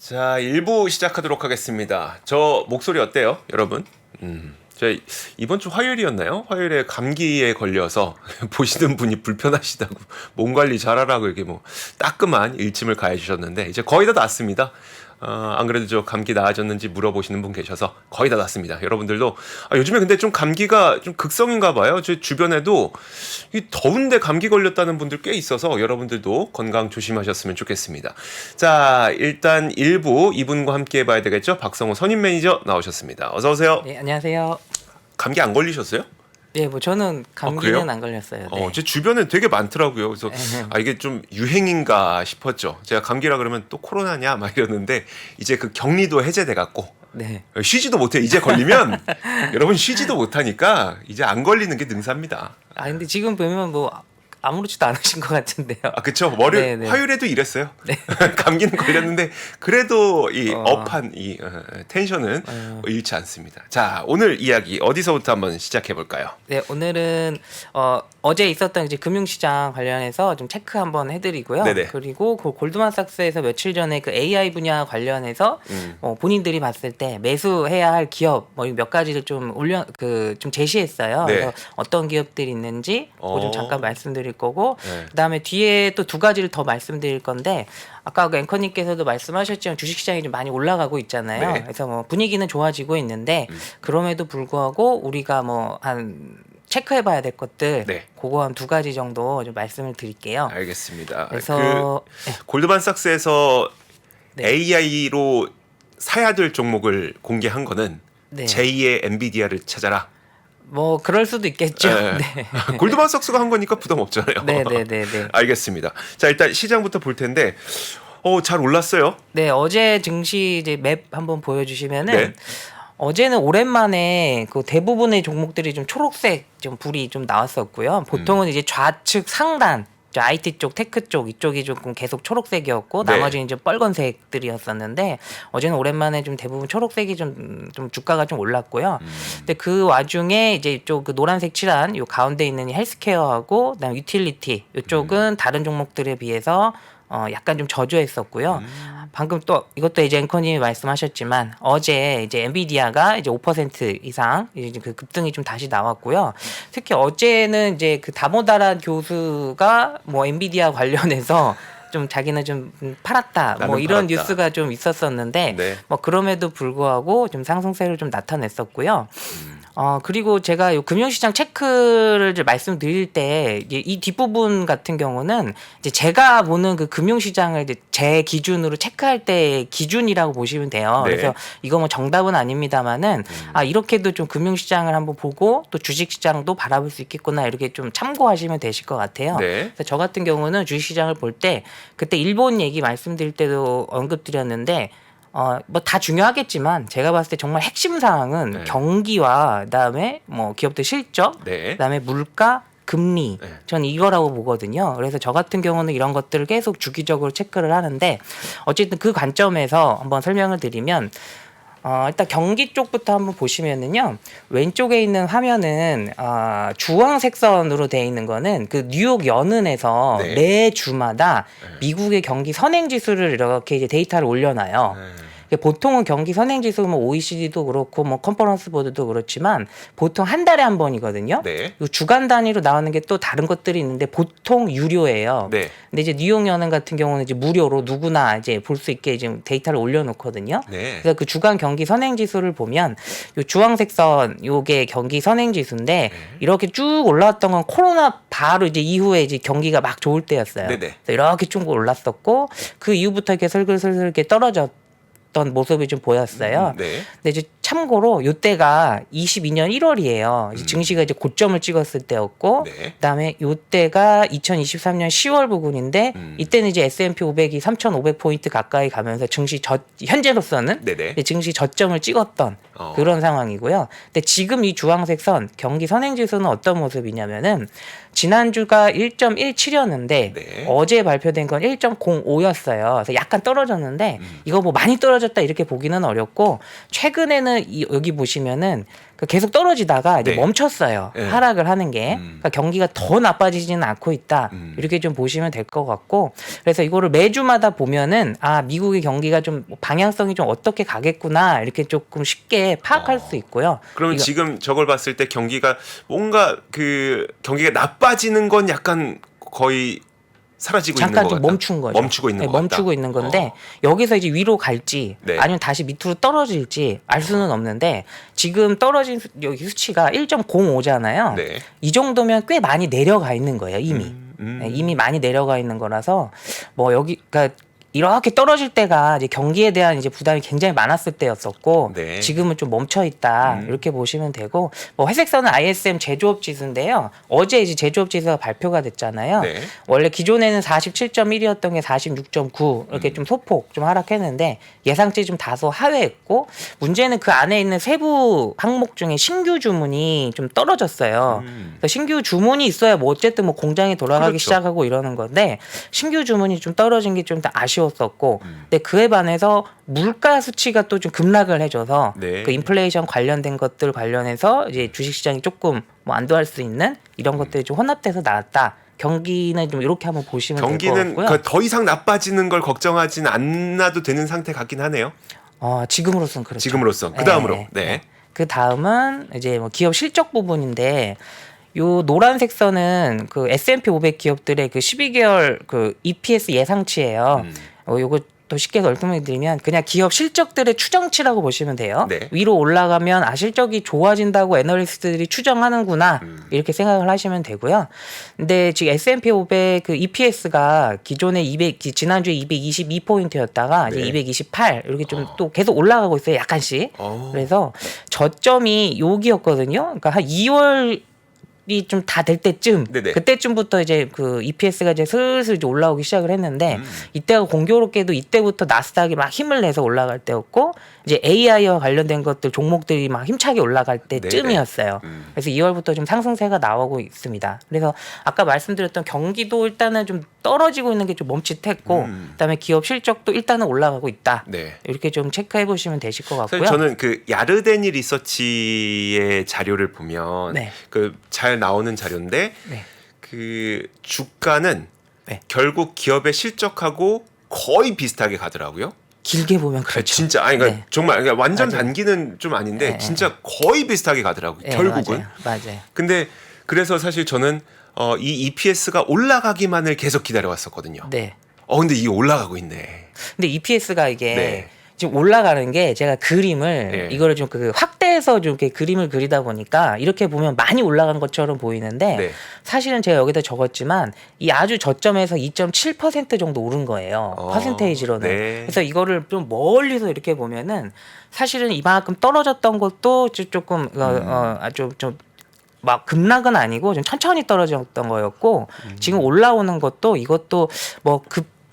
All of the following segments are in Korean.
자, 1부 시작하도록 하겠습니다. 저 목소리 어때요, 여러분? 저 이번 주 화요일이었나요? 화요일에 감기에 걸려서 보시는 분이 불편하시다고 몸 관리 잘하라고 이렇게 뭐 따끔한 일침을 가해주셨는데 이제 거의 다 낫습니다. 안 그래도 저 감기 나아졌는지 물어보시는 분 계셔서 거의 다 낫습니다. 여러분들도 요즘에 근데 좀 감기가 좀 극성인가 봐요. 제 주변에도 이 더운데 감기 걸렸다는 분들 꽤 있어서 여러분들도 건강 조심하셨으면 좋겠습니다. 자, 일단 1부 이분과 함께 해봐야 되겠죠. 박성호 선임 매니저 나오셨습니다. 어서 오세요. 네, 안녕하세요. 감기 안 걸리셨어요? 네, 뭐 저는 감기는 안 걸렸어요. 네. 제 주변에 되게 많더라고요. 그래서 이게 좀 유행인가 싶었죠. 제가 감기라 그러면 또 코로나냐 막 이러는데 이제 그 격리도 해제돼 갖고 네. 쉬지도 못해. 이제 걸리면 여러분 쉬지도 못하니까 이제 안 걸리는 게 능사입니다. 근데 지금 보면 뭐 아무렇지도 않으신 것 같은데요. 그쵸. 네네. 화요일에도 이랬어요. 네. 감기는 걸렸는데 그래도 이 업한 이 텐션은 잃지 않습니다. 자, 오늘 이야기 어디서부터 한번 시작해 볼까요? 네, 오늘은 어제 있었던 이제 금융시장 관련해서 좀 체크 한번 해드리고요. 네네. 그리고 그 골드만삭스에서 며칠 전에 그 AI 분야 관련해서 본인들이 봤을 때 매수해야 할 기업 뭐 몇 가지를 좀 좀 제시했어요. 네. 그래서 어떤 기업들이 있는지 그거 좀 잠깐 말씀드릴 거고, 네. 그다음에 뒤에 또 두 가지를 더 말씀드릴 건데, 아까 그 앵커님께서도 말씀하셨지만 주식시장이 좀 많이 올라가고 있잖아요. 네. 그래서 뭐 분위기는 좋아지고 있는데 그럼에도 불구하고 우리가 뭐 한 체크해봐야 될 것들, 네. 그거 한 두 가지 정도 좀 말씀을 드릴게요. 알겠습니다. 그래서 골드만삭스에서 네. AI로 사야 될 종목을 공개한 거는 네. 제2의 엔비디아를 찾아라. 뭐 그럴 수도 있겠죠. 네. 네. 골드만삭스가 한 거니까 부담 없잖아요. 네네네네. 알겠습니다. 자, 일단 시장부터 볼 텐데 잘 올랐어요. 네, 어제 증시 이제 맵 한번 보여주시면은 네. 어제는 오랜만에 그 대부분의 종목들이 좀 초록색 좀 불이 좀 나왔었고요. 보통은 이제 좌측 상단, 저 IT 쪽, 테크 쪽 이쪽이 조금 계속 초록색이었고 네. 나머지는 이제 빨간색들이었었는데 어제는 오랜만에 좀 대부분 초록색이 좀 주가가 좀 올랐고요. 근데 그 와중에 이제 이쪽 그 노란색 칠한 요 가운데 있는 이 헬스케어하고 그다음에 유틸리티 이쪽은 다른 종목들에 비해서 약간 좀 저조했었고요. 방금 또 이것도 이제 앵커님이 말씀하셨지만 어제 이제 엔비디아가 이제 5% 이상 이제 그 급등이 좀 다시 나왔고요. 특히 어제는 이제 그 다모다란 교수가 뭐 엔비디아 관련해서 좀 자기는 좀 팔았다 뭐 이런 팔았다. 뉴스가 좀 있었었는데 네. 뭐 그럼에도 불구하고 좀 상승세를 좀 나타냈었고요. 그리고 제가 요 금융시장 체크를 이제 말씀드릴 때 이 뒷부분 같은 경우는 이제 제가 보는 그 금융시장을 이제 제 기준으로 체크할 때 기준이라고 보시면 돼요. 네. 그래서 이거 뭐 정답은 아닙니다만은 이렇게도 좀 금융시장을 한번 보고 또 주식시장도 바라볼 수 있겠구나 이렇게 좀 참고하시면 되실 것 같아요. 네. 그래서 저 같은 경우는 주식시장을 볼 때 그때 일본 얘기 말씀드릴 때도 언급드렸는데 뭐 다 중요하겠지만 제가 봤을 때 정말 핵심 사항은 네. 경기와 그다음에 뭐 기업들 실적, 네. 그다음에 물가, 금리, 네. 전 이거라고 보거든요. 그래서 저 같은 경우는 이런 것들을 계속 주기적으로 체크를 하는데 어쨌든 그 관점에서 한번 설명을 드리면 일단 경기 쪽부터 한번 보시면은요. 왼쪽에 있는 화면은 주황색 선으로 되어 있는 거는 그 뉴욕 연은에서 네. 매 주마다 미국의 경기 선행 지수를 이렇게 이제 데이터를 올려놔요. 보통은 경기 선행 지수 뭐 OECD도 그렇고 뭐 컨퍼런스 보드도 그렇지만 보통 한 달에 한 번이거든요. 네. 요 주간 단위로 나오는 게 또 다른 것들이 있는데 보통 유료예요. 네. 근데 이제 뉴욕 연은 같은 경우는 이제 무료로 누구나 이제 볼 수 있게 지금 데이터를 올려놓거든요. 네. 그래서 그 주간 경기 선행 지수를 보면 요 주황색 선 요게 경기 선행 지수인데 이렇게 쭉 올라왔던 건 코로나 바로 이제 이후에 이제 경기가 막 좋을 때였어요. 네네. 그래서 이렇게 쭉 올랐었고 그 이후부터 이렇게 슬슬슬슬 이렇게 떨어졌던 모습이 좀 보였어요. 네. 근데 이제 참고로 요때가 22년 1월이에요. 이제 증시가 이제 고점을 찍었을 때였고, 네. 그다음에 요때가 2023년 10월 부근인데 이때는 이제 S&P 500이 3,500포인트 가까이 가면서 증시 현재로서는 네네. 이제 증시 저점을 찍었던 그런 상황이고요. 근데 지금 이 주황색 선 경기 선행지수는 어떤 모습이냐면은 지난주가 1.17였는데 네. 어제 발표된 건 1.05였어요. 그래서 약간 떨어졌는데 이거 뭐 많이 떨어졌다 이렇게 보기는 어렵고 최근에는 일단은 여기 보시면은 계속 떨어지다가 이제 네. 멈췄어요. 네. 하락을 하는 게. 그러니까 경기가 더 나빠지지는 않고 있다. 이렇게 좀 보시면 될 것 같고, 그래서 이거를 매주마다 보면은 아, 미국의 경기가 좀 방향성이 좀 어떻게 가겠구나 이렇게 조금 쉽게 파악할 수 있고요. 그러면 이거- 지금 저걸 봤을 때 경기가 뭔가 그 경기가 나빠지는 건 약간 거의 사라지고 있는 것 잠깐 좀 같다. 멈춘 거죠. 멈추고 있는 것 같다. 멈추고 있는 건데 여기서 이제 위로 갈지 네. 아니면 다시 밑으로 떨어질지 알 수는 없는데 지금 떨어진 여기 수치가 1.05잖아요. 네. 이 정도면 꽤 많이 내려가 있는 거예요, 이미. 네, 이미 많이 내려가 있는 거라서 뭐 여기 그러니까 이렇게 떨어질 때가 이제 경기에 대한 이제 부담이 굉장히 많았을 때였었고 네. 지금은 좀 멈춰 있다 이렇게 보시면 되고 뭐 회색선은 ISM 제조업 지수인데요. 어제 이제 제조업 지수가 발표가 됐잖아요. 네. 원래 기존에는 47.1이었던 게 46.9 이렇게 좀 소폭 좀 하락했는데 예상치 좀 다소 하회했고 문제는 그 안에 있는 세부 항목 중에 신규 주문이 좀 떨어졌어요. 그래서 신규 주문이 있어야 뭐 어쨌든 뭐 공장이 돌아가기 그렇죠. 시작하고 이러는 건데 신규 주문이 좀 떨어진 게 좀 아쉬웠었고 근데 그에 반해서 물가 수치가 또 좀 급락을 해줘서 네. 그 인플레이션 관련된 것들 관련해서 이제 주식시장이 조금 뭐 안도할 수 있는 이런 것들이 좀 혼합돼서 나왔다. 경기는 좀 이렇게 한번 보시면 될 것 경기는 같고요. 그더 이상 나빠지는 걸 걱정하진 않아도 되는 상태 같긴 하네요. 지금으로선 그렇죠. 지금으로선 그 다음으로. 네. 그 다음은 이제 뭐 기업 실적 부분인데 요 노란색 선은 그 S&P 500 기업들의 그 12개월 그 EPS 예상치예요. 요거 또 쉽게 설명드리면 그냥 기업 실적들의 추정치라고 보시면 돼요. 네. 위로 올라가면 실적이 좋아진다고 애널리스트들이 추정하는구나 이렇게 생각을 하시면 되고요. 근데 지금 S&P 500 그 EPS가 기존에 지난주에 222포인트였다가 네. 이제 228 이렇게 좀 또 계속 올라가고 있어요. 약간씩. 어. 그래서 저점이 여기였거든요. 그러니까 한 2월 이 좀 다 될 때쯤 네네. 그때쯤부터 이제 그 EPS가 이제 슬슬 이제 올라오기 시작을 했는데 이때가 공교롭게도 이때부터 나스닥이 막 힘을 내서 올라갈 때였고 이제 AI와 관련된 것들 종목들이 막 힘차게 올라갈 때쯤이었어요. 그래서 2월부터 좀 상승세가 나오고 있습니다. 그래서 아까 말씀드렸던 경기도 일단은 좀 떨어지고 있는 게 좀 멈칫했고 그다음에 기업 실적도 일단은 올라가고 있다. 네. 이렇게 좀 체크해 보시면 되실 것 사실 같고요. 저는 그 야르데니 리서치의 자료를 보면 네. 그 잘 나오는 자료인데 네. 그 주가는 네. 결국 기업의 실적하고 거의 비슷하게 가더라고요. 길게 보면 그렇죠. 진짜 아니 그러니까 네. 정말 그러니까 완전 맞아요. 단기는 좀 아닌데 네, 진짜 거의 비슷하게 가더라고요. 네, 결국은. 맞아요. 근데 그래서 사실 저는 이 EPS가 올라가기만을 계속 기다려 왔었거든요. 네. 근데 이게 올라가고 있네. 근데 EPS가 이게 네. 지금 올라가는 게 제가 그림을 네. 이거를 좀 그 확대해서 좀 이렇게 그림을 그리다 보니까 이렇게 보면 많이 올라간 것처럼 보이는데 네. 사실은 제가 여기다 적었지만 이 아주 저점에서 2.7% 정도 오른 거예요. 퍼센테이지로는. 네. 그래서 이거를 좀 멀리서 이렇게 보면은 사실은 이만큼 떨어졌던 것도 조금 좀 막 급락은 아니고 좀 천천히 떨어졌던 거였고 지금 올라오는 것도 이것도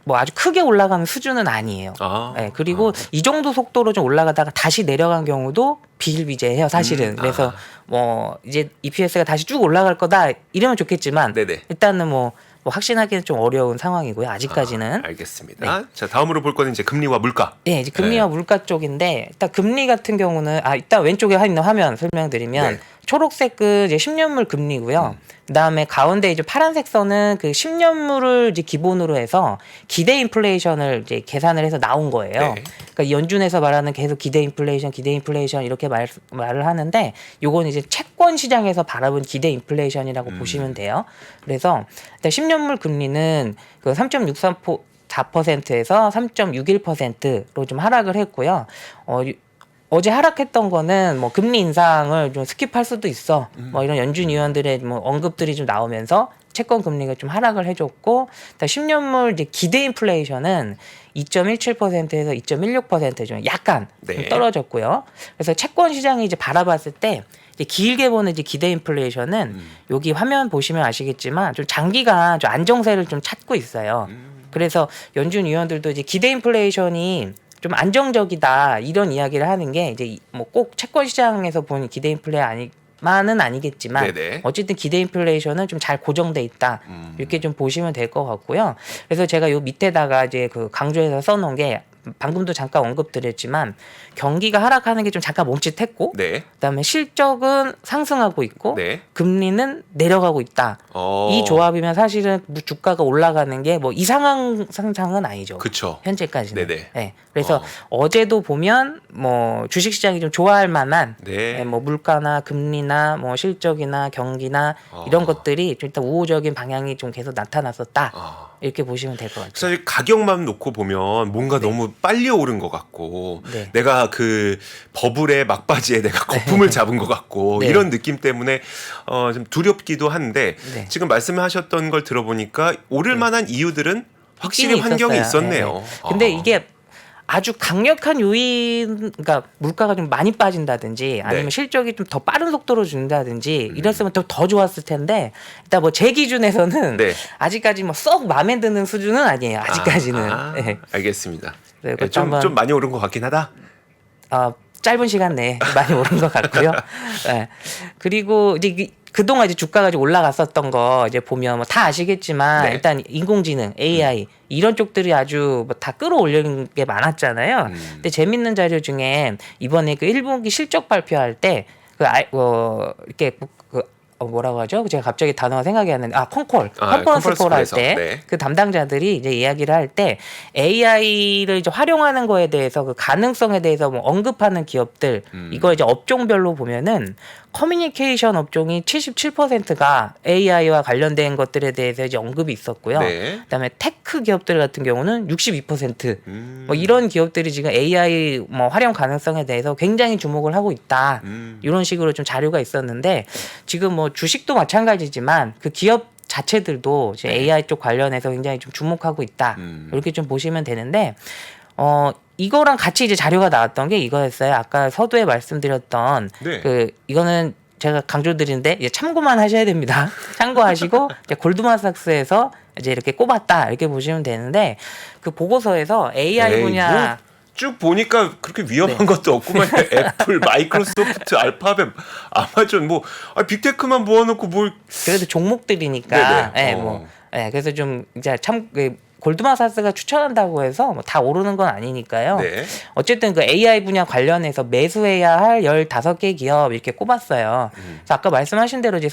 뭐 아주 크게 올라가는 수준은 아니에요. 네, 그리고 이 정도 속도로 좀 올라가다가 다시 내려간 경우도 비일비재해요, 사실은. 그래서 뭐 이제 EPS가 다시 쭉 올라갈 거다 이러면 좋겠지만 네네. 일단은 뭐 확신하기는 좀 어려운 상황이고요. 아직까지는. 알겠습니다. 자, 다음으로 볼 거는 이제 금리와 물가. 네, 이제 금리와 물가 쪽인데 일단 금리 같은 경우는 일단 왼쪽에 있는 화면 설명드리면 네. 초록색 그 이제 10년물 금리고요. 그다음에 가운데 이제 파란색 선은 그 10년물을 이제 기본으로 해서 기대 인플레이션을 이제 계산을 해서 나온 거예요. 네. 그러니까 연준에서 말하는 계속 기대 인플레이션 이렇게 말을 하는데 요건 이제 채권 시장에서 바라본 기대 인플레이션이라고 보시면 돼요. 그래서 일단 10년물 금리는 그 3.64%에서 3.61%로 좀 하락을 했고요. 어제 하락했던 거는 뭐 금리 인상을 좀 스킵할 수도 있어. 뭐 이런 연준 위원들의 뭐 언급들이 좀 나오면서 채권 금리가 좀 하락을 해줬고, 10년물 이제 기대 인플레이션은 2.17%에서 2.16%좀 약간 좀 네. 떨어졌고요. 그래서 채권 시장이 이제 바라봤을 때 이제 길게 보는 이제 기대 인플레이션은 여기 화면 보시면 아시겠지만 좀 장기가 좀 안정세를 좀 찾고 있어요. 그래서 연준 위원들도 이제 기대 인플레이션이 좀 안정적이다 이런 이야기를 하는 게 이제 뭐 꼭 채권 시장에서 보는 기대 인플레만은 아니겠지만 네네. 어쨌든 기대 인플레이션은 좀 잘 고정돼 있다 이렇게 좀 보시면 될 것 같고요. 그래서 제가 요 밑에다가 이제 그 강조해서 써놓은 게 방금도 잠깐 언급드렸지만 경기가 하락하는 게 좀 잠깐 멈칫했고 네. 그다음에 실적은 상승하고 있고 네. 금리는 내려가고 있다. 이 조합이면 사실은 주가가 올라가는 게 뭐 이상한 상상은 아니죠. 그쵸. 현재까지는. 네네. 네. 그래서 어제도 보면 뭐 주식시장이 좀 좋아할 만한 네. 뭐 물가나 금리나 뭐 실적이나 경기나 이런 것들이 좀 일단 우호적인 방향이 좀 계속 나타났었다. 이렇게 보시면 될 것 같아요. 사실 가격만 놓고 보면 뭔가 너무 빨리 오른 것 같고 네. 내가 그 버블의 막바지에 내가 거품을 잡은 것 같고 네. 이런 느낌 때문에 좀 두렵기도 한데 네. 지금 말씀하셨던 걸 들어보니까 오를 만한 이유들은 확실히 있긴 환경이 있었어요. 있었네요. 네, 네. 근데 이게 아주 강력한 요인, 그러니까 물가가 좀 많이 빠진다든지 아니면 네. 실적이 좀 더 빠른 속도로 준다든지 이랬으면 더 좋았을 텐데 일단 뭐 제 기준에서는 네. 아직까지 뭐 썩 마음에 드는 수준은 아니에요. 아직까지는. 네. 알겠습니다. 네, 네, 그것도 좀, 한번- 좀 많이 오른 것 같긴 하다. 짧은 시간 내에 많이 오른 것 같고요. 네. 그리고 이제 그동안 이제 주가가 이제 올라갔었던 거 이제 보면 뭐 다 아시겠지만 네. 일단 인공지능, AI 이런 쪽들이 아주 뭐 다 끌어올리는 게 많았잖아요. 근데 재밌는 자료 중에 이번에 그 1분기 실적 발표할 때 이렇게 뭐라고 하죠? 제가 갑자기 단어가 생각이 안 나는데 컨퍼런스 콜 할 때 그 담당자들이 이제 이야기를 할 때 AI를 이제 활용하는 거에 대해서 그 가능성에 대해서 뭐 언급하는 기업들 이거 이제 업종별로 보면은 커뮤니케이션 업종이 77%가 AI와 관련된 것들에 대해서 이제 언급이 있었고요. 네. 그다음에 테크 기업들 같은 경우는 62%. 뭐 이런 기업들이 지금 AI 뭐 활용 가능성에 대해서 굉장히 주목을 하고 있다. 이런 식으로 좀 자료가 있었는데 지금 뭐 주식도 마찬가지지만 그 기업 자체들도 이제 AI 쪽 관련해서 굉장히 좀 주목하고 있다. 이렇게 좀 보시면 되는데 이거랑 같이 이제 자료가 나왔던 게 이거였어요. 아까 서두에 말씀드렸던 네. 이거는 제가 강조드리는데 이제 참고만 하셔야 됩니다. 참고하시고 이제 골드만삭스에서 이제 이렇게 꼽았다 이렇게 보시면 되는데 그 보고서에서 AI 분야 쭉 보니까 그렇게 위험한 것도 없구만. 애플, 마이크로소프트, 알파벳, 아마존 뭐 빅테크만 모아놓고 뭘 그래도 종목들이니까 네네. 그래서 좀 이제 참 골드만삭스가 추천한다고 해서 뭐 다 오르는 건 아니니까요. 네. 어쨌든 그 AI 분야 관련해서 매수해야 할 15개 기업 이렇게 꼽았어요. 그래서 아까 말씀하신 대로 이제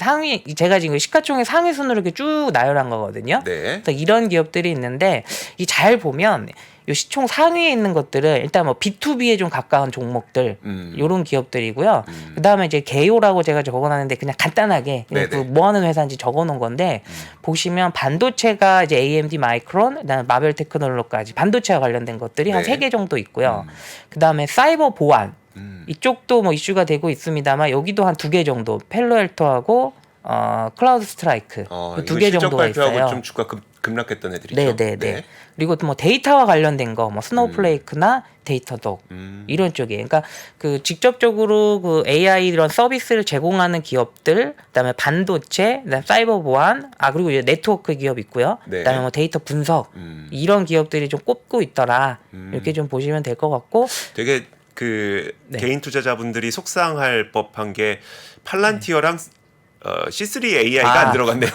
제가 지금 시가총액 상위 순으로 이렇게 쭉 나열한 거거든요. 네. 그래서 이런 기업들이 있는데 이 잘 보면 요 시총 상위에 있는 것들은 일단 뭐 B2B에 좀 가까운 종목들 요런 기업들이고요. 그다음에 이제 개요라고 제가 적어놨는데 그냥 간단하게 그냥 그 뭐 하는 회사인지 적어놓은 건데 보시면 반도체가 이제 AMD 마이크론 그다음에 마벨 테크놀로까지 반도체와 관련된 것들이 한 3개 정도 있고요. 그다음에 사이버 보안 이쪽도 뭐 이슈가 되고 있습니다만 여기도 한 2개 정도 펠로알토하고 클라우드 스트라이크 그 2개 정도가 있어요. 좀 주가 급락했던 애들이죠. 네. 그리고 또 뭐 데이터와 관련된 거, 뭐 스노우플레이크나 데이터독 이런 쪽에, 그러니까 그 직접적으로 그 AI 이런 서비스를 제공하는 기업들, 그다음에 반도체, 그다음에 사이버 보안, 그리고 이제 네트워크 기업 있고요. 네. 그다음에 뭐 데이터 분석 이런 기업들이 좀 꼽고 있더라. 이렇게 좀 보시면 될 것 같고. 되게 그 개인 투자자분들이 속상할 법한 게 팔란티어랑 C3 AI가 안 들어갔네요.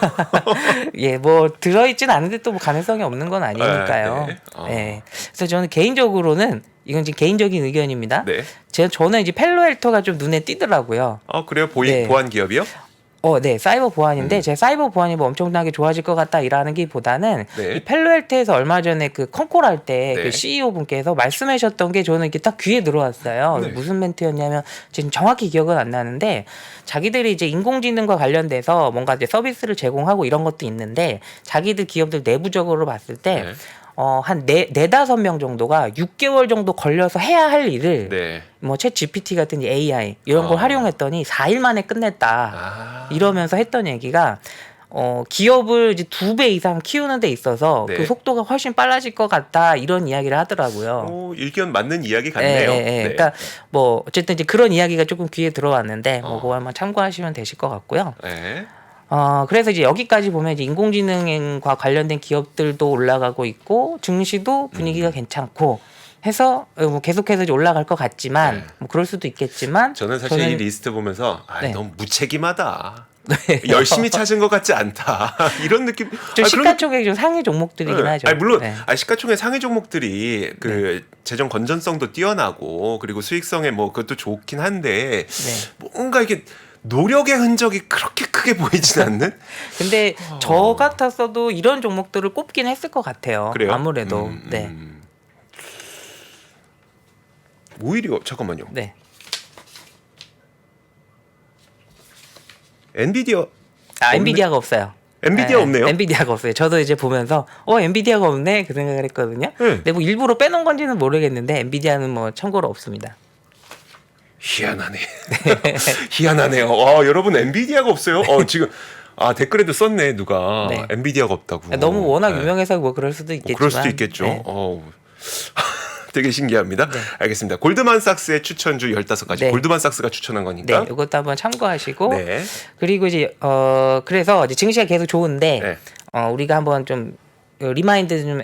예, 뭐 들어있진 않은데 또 뭐 가능성이 없는 건 아니니까요. 네. 그래서 저는 개인적으로는 이건 지금 개인적인 의견입니다. 네. 저는 이제 펠로알토가 좀 눈에 띄더라고요. 그래요? 보안 기업이요? 네, 사이버 보안인데 제 사이버 보안이 뭐 엄청나게 좋아질 것 같다라는 게보다는 이 펠로알토에서 얼마 전에 그 컨콜 할 때 그 CEO 분께서 말씀하셨던 게 저는 이렇게 딱 귀에 들어왔어요. 무슨 멘트였냐면 지금 정확히 기억은 안 나는데 자기들이 이제 인공지능과 관련돼서 뭔가 이제 서비스를 제공하고 이런 것도 있는데 자기들 기업들 내부적으로 봤을 때 한 4-5명 정도가 6개월 정도 걸려서 해야 할 일을 뭐 챗 GPT 같은 AI 이런 걸 활용했더니 4일 만에 끝냈다. 이러면서 했던 얘기가 기업을 이제 2배 이상 키우는 데 있어서 그 속도가 훨씬 빨라질 것 같다. 이런 이야기를 하더라고요. 일견 맞는 이야기 같네요. 그러니까 뭐 어쨌든 이제 그런 이야기가 조금 귀에 들어왔는데 뭐 그거 한번 참고하시면 되실 것 같고요. 그래서 이제 여기까지 보면 이제 인공지능과 관련된 기업들도 올라가고 있고 증시도 분위기가 괜찮고 해서 뭐 계속해서 이제 올라갈 것 같지만 뭐 그럴 수도 있겠지만 저는 사실 이 리스트 보면서 너무 무책임하다. 열심히 찾은 것 같지 않다. 이런 느낌. 좀 아, 시가총액 좀 상위 종목들이긴 네. 하죠. 아니, 물론 네. 시가총액 상위 종목들이 그 재정 건전성도 뛰어나고 그리고 수익성에 뭐 그것도 좋긴 한데 뭔가 이게 노력의 흔적이 그렇게 크게 보이진 않는? 근데 저 같았어도 이런 종목들을 꼽긴 했을 것 같아요. 그래요? 아무래도. 네. 오히려 잠깐만요. 네. 엔비디아 엔비디아가 없어요. 엔비디아 네, 없네요. 엔비디아가 없어요. 저도 이제 보면서 엔비디아가 없네 그 생각을 했거든요. 네. 근데 뭐 일부러 빼놓은 건지는 모르겠는데 엔비디아는 뭐 참고로 없습니다. 희한하네. 희한하네요. 여러분 엔비디아가 없어요? 지금 댓글에도 썼네 누가 네. 엔비디아가 없다고. 너무 워낙 네. 유명해서 뭐 그럴 수도 있겠지만. 그럴 수도 있겠죠. 네. 되게 신기합니다. 네. 알겠습니다. 골드만삭스의 추천주 15가지. 네. 골드만삭스가 추천한 네, 거니까. 이것도 한번 참고하시고. 네. 그리고 이제 그래서 이제 증시가 계속 좋은데 네. 우리가 한번 좀 리마인드 좀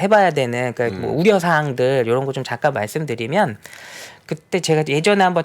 해봐야 되는 그러니까 뭐 우려 사항들 이런 거 좀 잠깐 말씀드리면 그때 제가 예전에 한번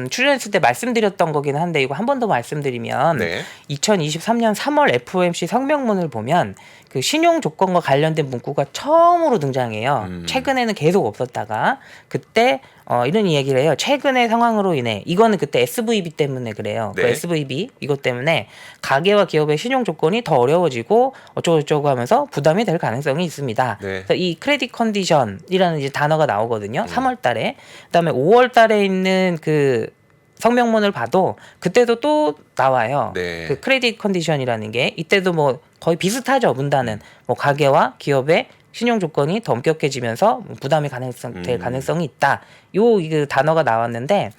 출연했을 때 말씀드렸던 거긴 한데 이거 한 번 더 말씀드리면 네. 2023년 3월 FOMC 성명문을 보면 그 신용 조건과 관련된 문구가 처음으로 등장해요. 최근에는 계속 없었다가 그때 이런 이야기를 해요. 최근의 상황으로 인해 이거는 그때 SVB 때문에 그래요. 네. 그 SVB 이것 때문에 가계와 기업의 신용 조건이 더 어려워지고 어쩌고저쩌고 하면서 부담이 될 가능성이 있습니다. 네. 그래서 이 크레딧 컨디션이라는 이제 단어가 나오거든요. 3월 달에. 그다음에 5월 달에 있는 그 성명문을 봐도 그때도 또 나와요. 네. 그 크레딧 컨디션이라는 게 이때도 뭐 거의 비슷하죠. 문단은 뭐 가계와 기업의 신용 조건이 더 엄격해지면서 부담이 될 가능성이 있다. 그 단어가 나왔는데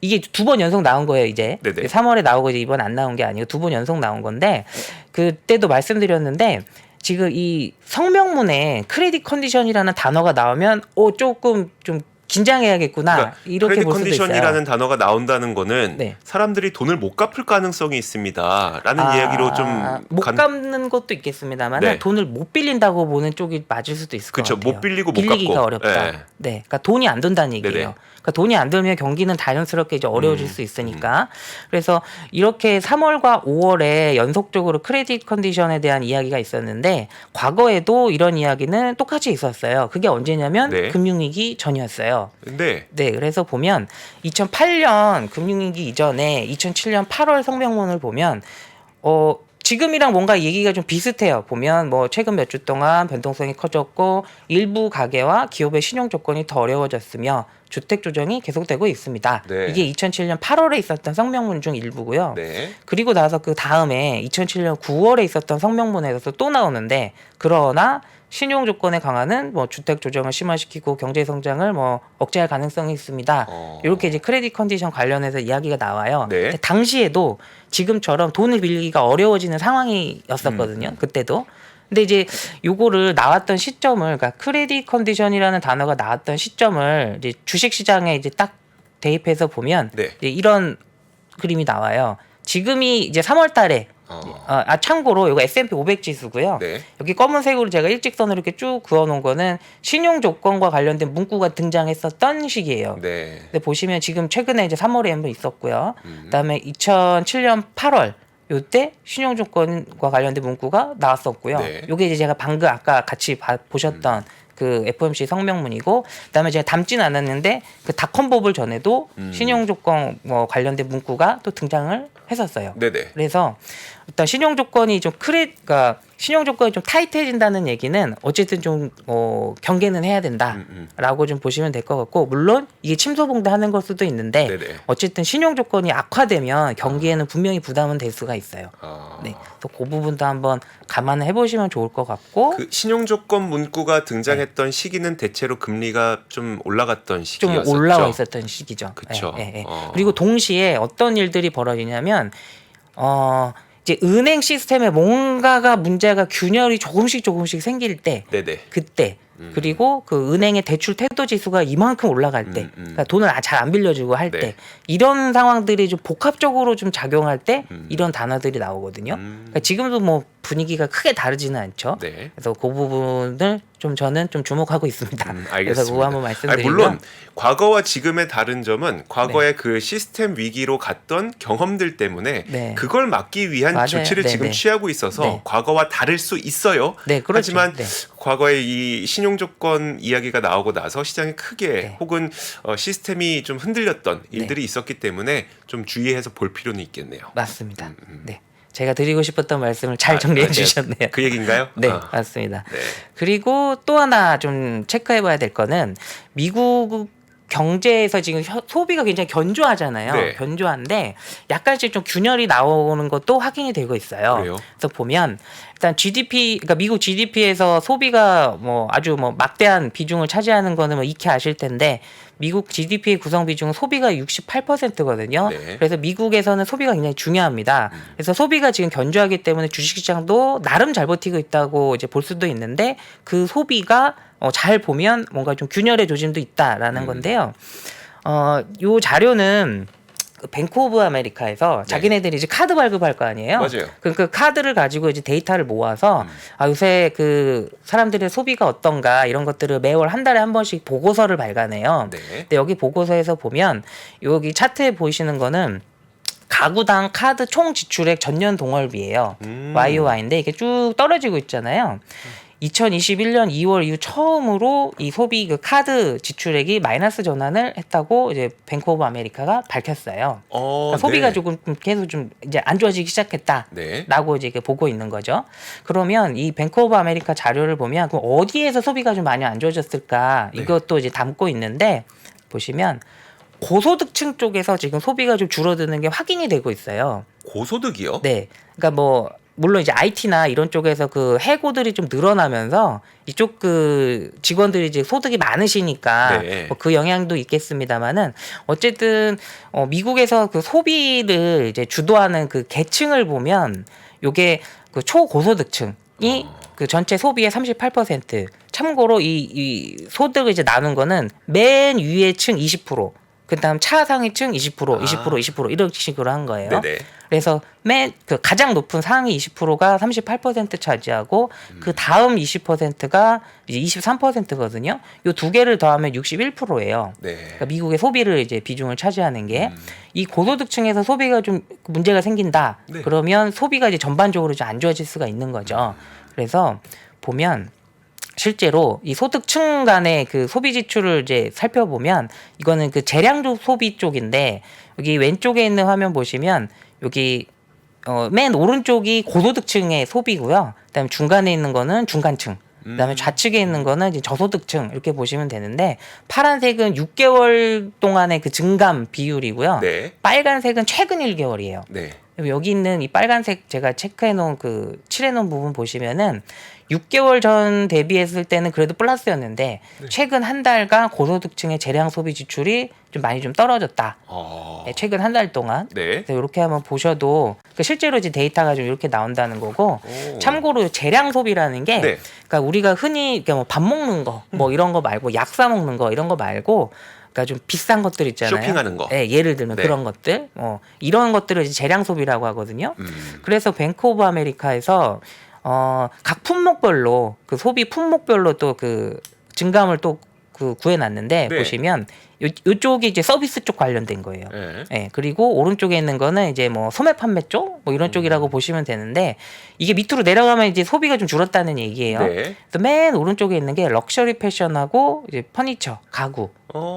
이게 2번 연속 나온 거예요. 이제 네네. 3월에 나오고 이제 이번 안 나온 게 아니고 2번 연속 나온 건데 그때도 말씀드렸는데 지금 이 성명문에 크레딧 컨디션이라는 단어가 나오면 조금 좀 긴장해야겠구나 그러니까 이렇게 크레딧 볼 수도 컨디션이라는 있어요. 단어가 나온다는 거는 네. 사람들이 돈을 못 갚을 가능성이 있습니다라는 이야기로 좀 못 갚는 것도 있겠습니다만 네. 돈을 못 빌린다고 보는 쪽이 맞을 수도 있을 그쵸, 것 같아요. 못 빌리고 못 빌리기가 갚고. 어렵다. 네. 네, 그러니까 돈이 안 든다는 얘기예요. 네네. 그러니까 돈이 안 들면 경기는 자연스럽게 이제 어려워질 수 있으니까. 그래서 이렇게 3월과 5월에 연속적으로 크레딧 컨디션에 대한 이야기가 있었는데 과거에도 이런 이야기는 똑같이 있었어요. 그게 언제냐면 네. 금융위기 전이었어요. 근데 네, 그래서 보면 2008년 금융위기 이전에 2007년 8월 성명문을 보면 지금이랑 뭔가 얘기가 좀 비슷해요. 보면 뭐 최근 몇 주 동안 변동성이 커졌고 일부 가계와 기업의 신용 조건이 더 어려워졌으며 주택 조정이 계속되고 있습니다. 네. 이게 2007년 8월에 있었던 성명문 중 일부고요. 네. 그리고 나서 그 다음에 2007년 9월에 있었던 성명문에서 또 나오는데 그러나 신용 조건의 강화는 뭐 주택 조정을 심화시키고 경제 성장을 뭐 억제할 가능성이 있습니다. 이렇게 이제 크레딧 컨디션 관련해서 이야기가 나와요. 네. 근데 당시에도 지금처럼 돈을 빌리기가 어려워지는 상황이었었거든요. 그때도. 근데 이제 요거를 나왔던 시점을 그러니까 크레딧 컨디션이라는 단어가 나왔던 시점을 이제 주식 시장에 이제 딱 대입해서 보면 네. 이제 이런 그림이 나와요. 지금이 이제 3월 달에 참고로 이거 S&P 500 지수고요. 네. 여기 검은색으로 제가 일직선으로 이렇게 쭉 그어놓은 거는 신용 조건과 관련된 문구가 등장했었던 시기예요. 네. 근데 보시면 지금 최근에 이제 3월에 한번 있었고요. 그다음에 2007년 8월 요때 신용 조건과 관련된 문구가 나왔었고요. 네. 요게 이제 제가 방금 아까 같이 보셨던 그 FOMC 성명문이고 그다음에 제가 담진 않았는데 그 닷컴법을 전에도 신용 조건 뭐 관련된 문구가 또 등장을 했었어요. 네네. 그래서 일단 신용 조건이 좀 그러니까 신용 조건이 좀 타이트해진다는 얘기는 어쨌든 좀 경계는 해야 된다라고 좀 보시면 될 것 같고 물론 이게 침소봉대하는 걸 수도 있는데 네네. 어쨌든 신용 조건이 악화되면 경기에는 분명히 부담은 될 수가 있어요. 아. 네, 그래서 그 부분도 한번 감안을 해보시면 좋을 것 같고 그 신용 조건 문구가 등장했던 시기는 대체로 금리가 좀 올라갔던 좀 시기였었죠. 올라와 있었던 시기죠. 그쵸. 그리고 동시에 어떤 일들이 벌어지냐면 이제 은행 시스템에 뭔가가 문제가 균열이 조금씩 생길 때 네네. 그때 그리고 그 은행의 대출 태도 지수가 이만큼 올라갈 때, 그러니까 돈을 잘 안 빌려주고 할 때, 네. 이런 상황들이 좀 복합적으로 좀 작용할 때 이런 단어들이 나오거든요. 그러니까 지금도 뭐 분위기가 크게 다르지는 않죠. 네. 그래서 그 부분을 좀 저는 좀 주목하고 있습니다. 알겠습니다. 그래서 그거 한번 아니, 말씀드리면 물론 과거와 지금의 다른 점은 과거의 그 시스템 위기로 갔던 경험들 때문에 네. 그걸 막기 위한 맞아요. 조치를 네, 지금 네. 취하고 있어서 네. 과거와 다를 수 있어요. 네, 그렇죠. 하지만 네. 과거에 이 신용 조건 이야기가 나오고 나서 시장이 크게 네. 혹은 시스템이 좀 흔들렸던 일들이 있었기 때문에 좀 주의해서 볼 필요는 있겠네요. 맞습니다. 네. 제가 드리고 싶었던 말씀을 잘 정리해 주셨네요. 그 얘기인가요? 네, 아. 맞습니다. 네. 그리고 또 하나 좀 체크해 봐야 될 거는 미국 경제에서 지금 소비가 굉장히 견조하잖아요. 네. 견조한데 약간씩 좀 균열이 나오는 것도 확인이 되고 있어요. 그래요? 그래서 보면 일단 GDP, 그러니까 미국 GDP에서 소비가 뭐 아주 뭐 막대한 비중을 차지하는 거는 뭐 익히 아실 텐데 미국 GDP의 구성 비중은 소비가 68%거든요. 네. 그래서 미국에서는 소비가 굉장히 중요합니다. 그래서 소비가 지금 견조하기 때문에 주식시장도 나름 잘 버티고 있다고 이제 볼 수도 있는데 그 소비가 잘 보면 뭔가 좀 균열의 조짐도 있다라는 건데요. 요 자료는 그 뱅크 오브 아메리카에서 자기네들이 이제 카드 발급할 거 아니에요. 맞아요. 그 카드를 가지고 이제 데이터를 모아서 요새 그 사람들의 소비가 어떤가 이런 것들을 매월 한 달에 한 번씩 보고서를 발간해요. 네. 근데 여기 보고서에서 보면 여기 차트에 보이시는 거는 가구당 카드 총 지출액 전년 동월비예요. YOY인데 이게 쭉 떨어지고 있잖아요. 2021년 2월 이후 처음으로 이 소비 그 카드 지출액이 마이너스 전환을 했다고 이제 뱅크 오브 아메리카가 밝혔어요. 그러니까 소비가 네. 조금 계속 좀 이제 안 좋아지기 시작했다라고 네. 이제 보고 있는 거죠. 그러면 이 뱅크 오브 아메리카 자료를 보면 그럼 어디에서 소비가 좀 많이 안 좋아졌을까 네. 이것도 이제 담고 있는데 보시면 고소득층 쪽에서 지금 소비가 좀 줄어드는 게 확인이 되고 있어요. 고소득이요? 네. 그러니까 뭐 물론 이제 IT나 이런 쪽에서 그 해고들이 좀 늘어나면서 이쪽 그 직원들이 이제 소득이 많으시니까 네. 뭐 그 영향도 있겠습니다만은 어쨌든 미국에서 그 소비를 이제 주도하는 그 계층을 보면 요게 그 초고소득층이 그 전체 소비의 38%. 참고로 이 소득을 이제 나눈 거는 맨 위의 층 20%. 그다음 차상위층 20%, 20%, 20% 이런 식으로 한 거예요. 네네. 그래서 맨 그 가장 높은 상위 20%가 38% 차지하고 그 다음 20%가 이제 23%거든요. 요 두 개를 더하면 61%예요. 네. 그러니까 미국의 소비를 이제 비중을 차지하는 게 이 고소득층에서 소비가 좀 문제가 생긴다. 네. 그러면 소비가 이제 전반적으로 좀 안 좋아질 수가 있는 거죠. 그래서 보면 실제로 이 소득층 간의 그 소비 지출을 이제 살펴보면 이거는 그 재량주 소비 쪽인데 여기 왼쪽에 있는 화면 보시면 여기 맨 오른쪽이 고소득층의 소비고요. 그다음에 중간에 있는 거는 중간층. 그다음에 좌측에 있는 거는 이제 저소득층 이렇게 보시면 되는데 파란색은 6개월 동안의 그 증감 비율이고요. 네. 빨간색은 최근 1개월이에요. 네. 여기 있는 이 빨간색 제가 체크해 놓은 그 칠해 놓은 부분 보시면은 6개월 전 대비했을 때는 그래도 플러스였는데 최근 한 달간 고소득층의 재량 소비 지출이 좀 많이 좀 떨어졌다. 네, 최근 한 달 동안. 네. 그래서 이렇게 한번 보셔도 그 실제로 이제 데이터가 좀 이렇게 나온다는 거고 오. 참고로 재량 소비라는 게 네. 그러니까 우리가 흔히 그러니까 뭐 밥 먹는 거 뭐 이런 거 말고 약 사 먹는 거 이런 거 말고 그러니까 좀 비싼 것들 있잖아요. 쇼핑하는 거. 네, 예를 들면 네. 그런 것들, 이런 것들을 이제 재량 소비라고 하거든요. 그래서 뱅크 오브 아메리카에서 각 품목별로 그 소비 품목별로 또 그 증감을 또 그 구해놨는데 네. 보시면 요쪽이 이제 서비스 쪽 관련된 거예요. 네. 네, 그리고 오른쪽에 있는 거는 이제 뭐 소매 판매 쪽 뭐 이런 쪽이라고 보시면 되는데 이게 밑으로 내려가면 이제 소비가 좀 줄었다는 얘기예요. 네. 그래서 맨 오른쪽에 있는 게 럭셔리 패션하고 이제 퍼니처, 가구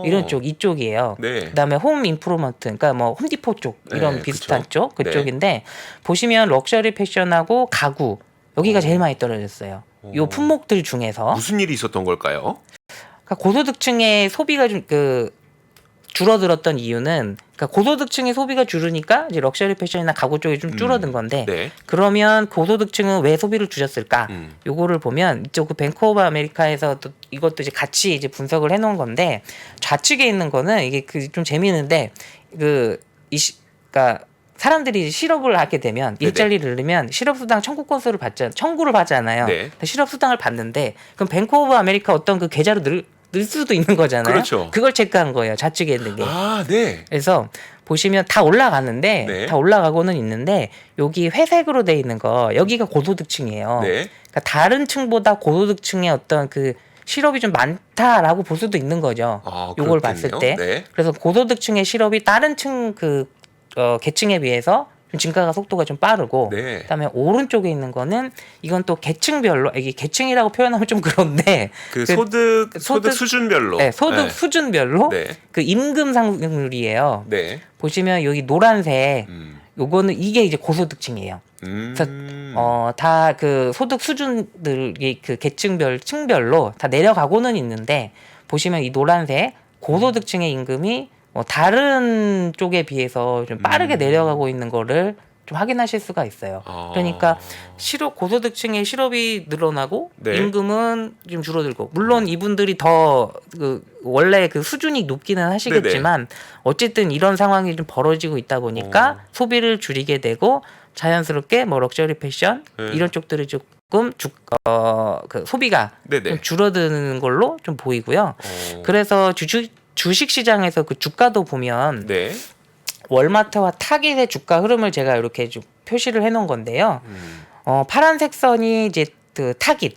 이런 쪽 이쪽이에요. 네. 그다음에 홈 임프루먼트, 그러니까 뭐 홈디포 쪽 이런 네, 비슷한 그쵸. 쪽 그쪽인데 보시면 럭셔리 패션하고 가구 여기가 제일 많이 떨어졌어요. 요 품목들 중에서 무슨 일이 있었던 걸까요? 그러니까 고소득층의 소비가 좀 그 줄어들었던 이유는 그러니까 고소득층의 소비가 줄으니까 이제 럭셔리 패션이나 가구 쪽이 좀 줄어든 건데 네. 그러면 고소득층은 왜 소비를 줄였을까? 요거를 보면 이쪽 그 뱅크 오브 아메리카에서 또 이것도 이제 같이 이제 분석을 해놓은 건데 좌측에 있는 거는 이게 그 좀 재미있는데 그러니까 사람들이 실업을 하게 되면 일자리를 잃으면 실업수당 청구를 받잖아요. 네. 실업수당을 받는데 그럼 뱅크 오브 아메리카 어떤 그 계좌로 넣을 수도 있는 거잖아요. 그렇죠. 그걸 체크한 거예요. 좌측에 있는 게. 아, 네. 그래서 보시면 다 올라가는데 네. 다 올라가고는 있는데 여기 회색으로 돼 있는 거 여기가 고소득층이에요. 네. 그러니까 다른 층보다 고소득층의 어떤 그 실업이 좀 많다라고 볼 수도 있는 거죠. 아, 요걸 그렇겠네요. 봤을 때. 네. 그래서 고소득층의 실업이 다른 층 계층에 비해서 좀 증가가 속도가 좀 빠르고 네. 그다음에 오른쪽에 있는 거는 이건 또 계층별로 이게 계층이라고 표현하면 좀 그런데 그 소득 수준별로. 네, 소득 수준별로 네. 그 임금 상승률이에요. 네. 보시면 여기 노란색 요거는 이게 이제 고소득층이에요. 다 그 소득 수준들이 그 층별로 다 내려가고는 있는데 보시면 이 노란색 고소득층의 임금이 다른 쪽에 비해서 좀 빠르게 내려가고 있는 거를 좀 확인하실 수가 있어요. 그러니까 고소득층의 실업이 늘어나고 네. 임금은 좀 줄어들고 물론 이분들이 더 원래 그 수준이 높기는 하시겠지만 어쨌든 이런 상황이 좀 벌어지고 있다 보니까 소비를 줄이게 되고 자연스럽게 뭐 럭셔리 패션 이런 쪽들이 조금 그 소비가 좀 줄어드는 걸로 좀 보이고요. 그래서 주식 시장에서 그 주가도 보면 네. 월마트와 타깃의 주가 흐름을 제가 이렇게 좀 표시를 해놓은 건데요. 파란색 선이 이제 그 타깃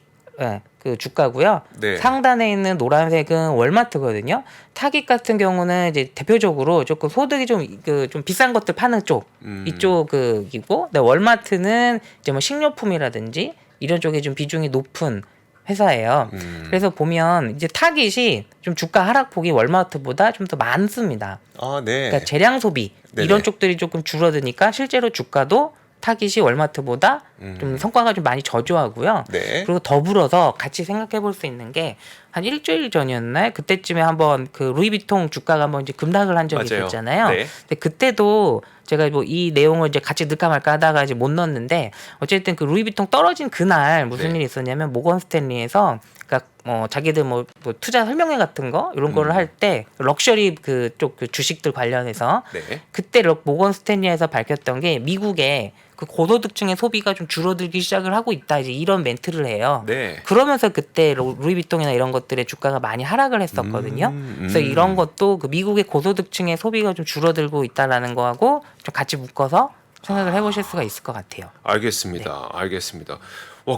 그 주가고요. 네. 상단에 있는 노란색은 월마트거든요. 타깃 같은 경우는 이제 대표적으로 조금 소득이 좀 비싼 것들 파는 쪽 이쪽이고, 월마트는 이제 뭐 식료품이라든지 이런 쪽에 좀 비중이 높은 회사예요. 그래서 보면 이제 타깃이 좀 주가 하락폭이 월마트보다 좀 더 많습니다. 아, 네. 그러니까 재량 소비 네네. 이런 쪽들이 조금 줄어드니까 실제로 주가도 타깃이 월마트보다 좀 성과가 좀 많이 저조하고요. 네. 그리고 더불어서 같이 생각해 볼 수 있는 게 한 일주일 전이었나요? 그때쯤에 한번 그 루이비통 주가가 한번 이제 급락을 한 적이 맞아요. 있었잖아요. 네. 근데 그때도 제가 뭐 이 내용을 이제 같이 넣을까 말까 하다가 이제 못 넣었는데 어쨌든 그 루이비통 떨어진 그날 무슨 일이 있었냐면 모건 스탠리에서 그러니까 자기들 뭐 투자 설명회 같은 거 이런 거를 할 때 럭셔리 그쪽 그 주식들 관련해서 네. 그때 모건 스탠리에서 밝혔던 게 미국의 그 고소득층의 소비가 좀 줄어들기 시작을 하고 있다 이제 이런 멘트를 해요. 네. 그러면서 그때 루이비통이나 이런 것들의 주가가 많이 하락을 했었거든요. 그래서 이런 것도 그 미국의 고소득층의 소비가 좀 줄어들고 있다라는 거하고 좀 같이 묶어서 생각을 해보실 수가 있을 것 같아요. 알겠습니다. 알겠습니다.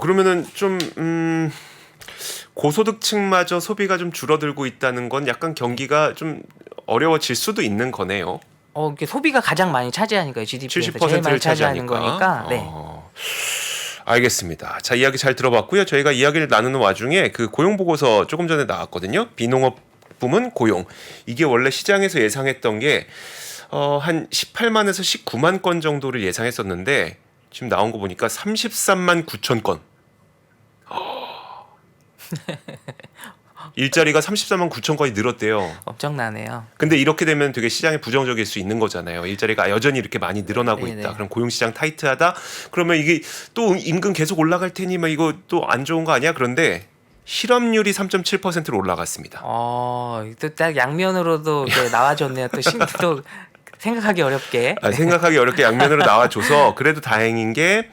그러면은 좀 고소득층마저 소비가 좀 줄어들고 있다는 건 약간 경기가 좀 어려워질 수도 있는 거네요. 이게 소비가 가장 많이 차지하니까요. GDP에서 제일 70%를 많이 차지하는 차지하니까. 거니까. 네. 알겠습니다. 자, 이야기 잘 들어봤고요. 저희가 이야기를 나누는 와중에 그 고용 보고서 조금 전에 나왔거든요. 비농업 부문 고용. 이게 원래 시장에서 예상했던 게 한 18만에서 19만 건 정도를 예상했었는데 지금 나온 거 보니까 33만 9천 건. 일자리가 34만 9천 건이 늘었대요. 엄청나네요. 근데 이렇게 되면 되게 시장에 부정적일 수 있는 거잖아요. 일자리가 여전히 이렇게 많이 늘어나고 네네. 있다. 그럼 고용 시장 타이트하다. 그러면 이게 또 임금 계속 올라갈 테니 막 이거 또 안 좋은 거 아니야? 그런데 실업률이 3.7%로 올라갔습니다. 또 딱 양면으로도 나와줬네요. 또 생각하기 어렵게. 생각하기 어렵게 양면으로 나와줘서 그래도 다행인 게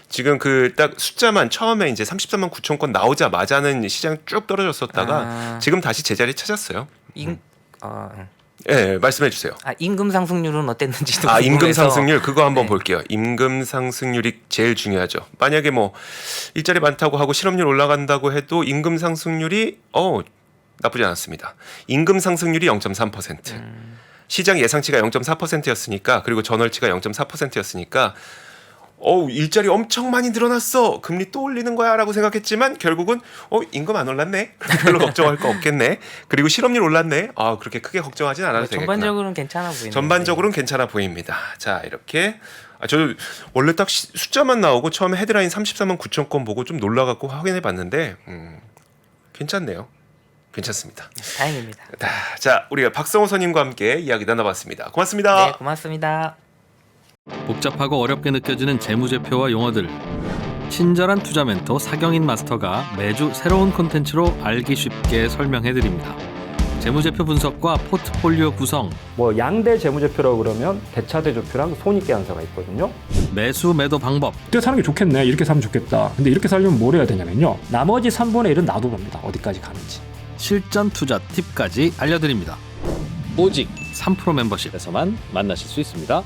지금 그 딱 숫자만 처음에 이제 34만 9천 건 나오자마자는 시장 쭉 떨어졌었다가 지금 다시 제자리 찾았어요. 네, 말씀해 주세요. 임금 상승률은 어땠는지도 임금 궁금해서. 상승률 그거 한번 네. 볼게요. 임금 상승률이 제일 중요하죠. 만약에 뭐 일자리 많다고 하고 실업률 올라간다고 해도 임금 상승률이 나쁘지 않았습니다. 임금 상승률이 0.3%. 시장 예상치가 0.4%였으니까 그리고 전월치가 0.4%였으니까 일자리 엄청 많이 늘어났어. 금리 또 올리는 거야라고 생각했지만 결국은 임금 안 올랐네. 별로 걱정할 거 없겠네. 그리고 실업률 올랐네. 그렇게 크게 걱정하진 않아도 되겠구나. 전반적으로는 괜찮아 보이네요. 전반적으로는 괜찮아 보입니다. 자, 이렇게 저 원래 딱 숫자만 나오고 처음에 헤드라인 34만 9천 건 보고 좀 놀라갖고 확인해 봤는데 괜찮네요. 괜찮습니다. 다행입니다. 자, 우리가 박성호 선임과 함께 이야기 나눠봤습니다. 고맙습니다. 네, 고맙습니다. 복잡하고 어렵게 느껴지는 재무제표와 용어들, 친절한 투자 멘토 사경인 마스터가 매주 새로운 콘텐츠로 알기 쉽게 설명해드립니다. 재무제표 분석과 포트폴리오 구성, 뭐 양대 재무제표라고 그러면 대차대조표랑 손익계산서가 있거든요. 매수 매도 방법, 이때 사는 게 좋겠네. 이렇게 사면 좋겠다. 근데 이렇게 살려면 뭘 해야 되냐면요. 나머지 3분의 1은 놔둬봅니다. 어디까지 가는지. 실전 투자 팁까지 알려드립니다. 오직 3프로 멤버십 에서만 만나실 수 있습니다.